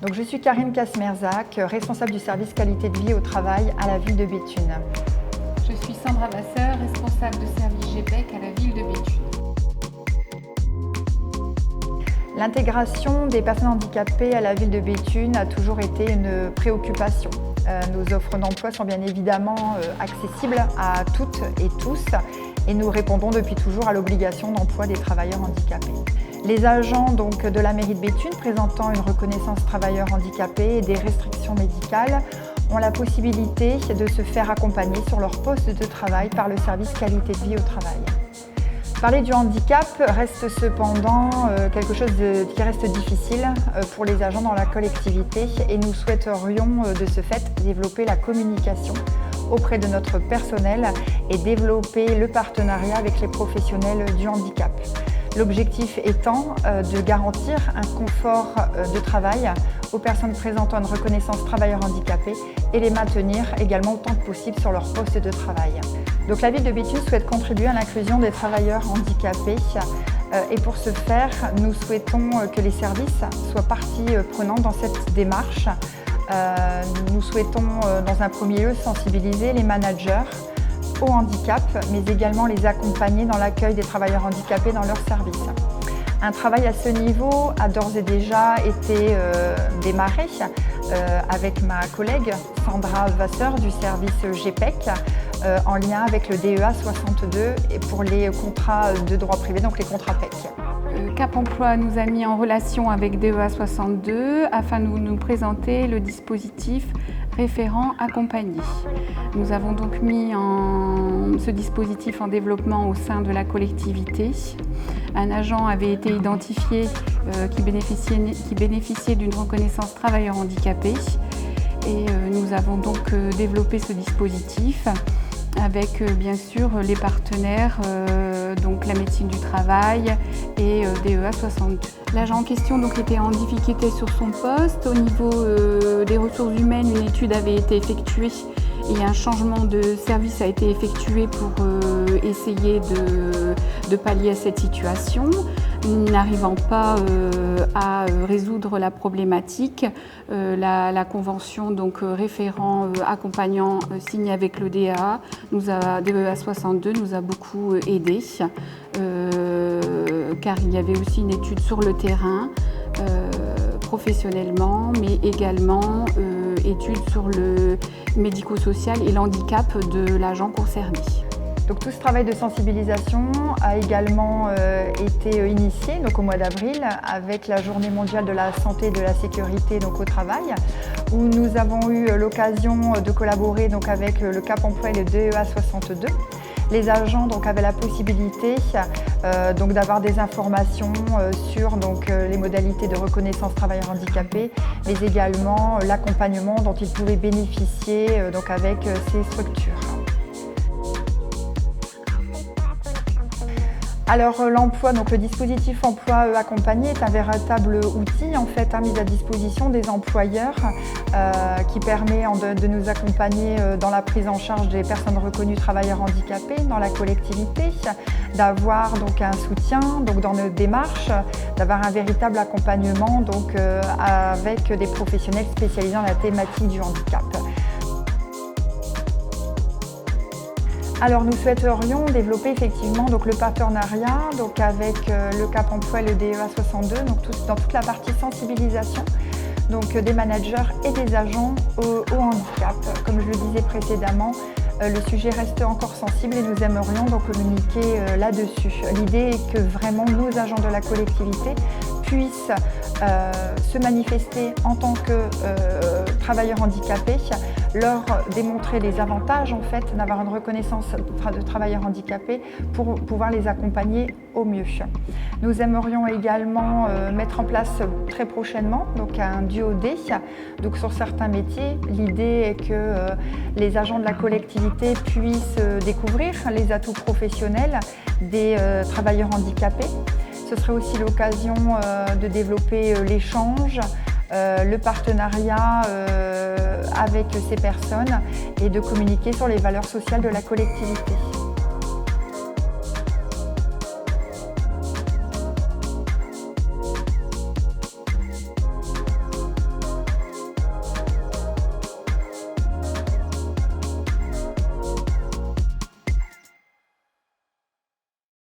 Donc, je suis Karine Kasmerzac, responsable du service qualité de vie au travail à la ville de Béthune. Je suis Sandra Vasseur, responsable de service GPEC à la ville de Béthune. L'intégration des personnes handicapées à la ville de Béthune a toujours été une préoccupation. Nos offres d'emploi sont bien évidemment accessibles à toutes et tous et nous répondons depuis toujours à l'obligation d'emploi des travailleurs handicapés. Les agents de la mairie de Béthune présentant une reconnaissance travailleurs handicapés et des restrictions médicales ont la possibilité de se faire accompagner sur leur poste de travail par le service qualité de vie au travail. Parler du handicap reste cependant quelque chose qui reste difficile pour les agents dans la collectivité et nous souhaiterions de ce fait développer la communication auprès de notre personnel et développer le partenariat avec les professionnels du handicap. L'objectif étant de garantir un confort de travail aux personnes présentant une reconnaissance travailleur handicapé et les maintenir également autant que possible sur leur poste de travail. Donc la ville de Béthune souhaite contribuer à l'inclusion des travailleurs handicapés et pour ce faire, nous souhaitons que les services soient partie prenante dans cette démarche. Nous souhaitons dans un premier lieu sensibiliser les managers au handicap, mais également les accompagner dans l'accueil des travailleurs handicapés dans leurs services. Un travail à ce niveau a d'ores et déjà été démarré avec ma collègue Sandra Vasseur du service GPEC en lien avec le DEA 62 et pour les contrats de droit privé, donc les contrats PEC. Cap Emploi nous a mis en relation avec DEA 62 afin de nous présenter le dispositif référent accompagné. Nous avons donc mis ce dispositif en développement au sein de la collectivité. Un agent avait été identifié qui bénéficiait d'une reconnaissance travailleur handicapé et nous avons donc développé ce dispositif avec bien sûr les partenaires, donc la médecine du travail et DEA 62. L'agent en question donc était en difficulté sur son poste. Au niveau des ressources humaines, une étude avait été effectuée et un changement de service a été effectué pour essayer de pallier à cette situation. N'arrivant pas à résoudre la problématique, la convention donc référent accompagnant signée avec le DEA 62 nous a beaucoup aidé car il y avait aussi une étude sur le terrain professionnellement, mais également étude sur le médico-social et l'handicap de l'agent concerné. Donc, tout ce travail de sensibilisation a également été initié au mois d'avril avec la Journée mondiale de la santé et de la sécurité au travail, où nous avons eu l'occasion de collaborer avec le Cap Emploi et le DEA 62. Les agents avaient la possibilité d'avoir des informations sur les modalités de reconnaissance travailleur handicapé, mais également l'accompagnement dont ils pouvaient bénéficier avec ces structures. Alors l'emploi, le dispositif emploi accompagné est un véritable outil mis à disposition des employeurs qui permet de nous accompagner dans la prise en charge des personnes reconnues travailleurs handicapés dans la collectivité, d'avoir un soutien dans nos démarches, d'avoir un véritable accompagnement avec des professionnels spécialisés dans la thématique du handicap. Alors nous souhaiterions développer effectivement le partenariat avec le Cap Emploi et le DEA 62 dans toute la partie sensibilisation des managers et des agents au handicap. Comme je le disais précédemment, le sujet reste encore sensible et nous aimerions communiquer là-dessus. L'idée est que vraiment nos agents de la collectivité puissent se manifester en tant que travailleurs handicapés, leur démontrer les avantages d'avoir une reconnaissance de travailleurs handicapés pour pouvoir les accompagner au mieux. Nous aimerions également mettre en place très prochainement un DUOD sur certains métiers. L'idée est que les agents de la collectivité puissent découvrir les atouts professionnels des travailleurs handicapés. Ce serait aussi l'occasion de développer l'échange, le partenariat avec ces personnes et de communiquer sur les valeurs sociales de la collectivité.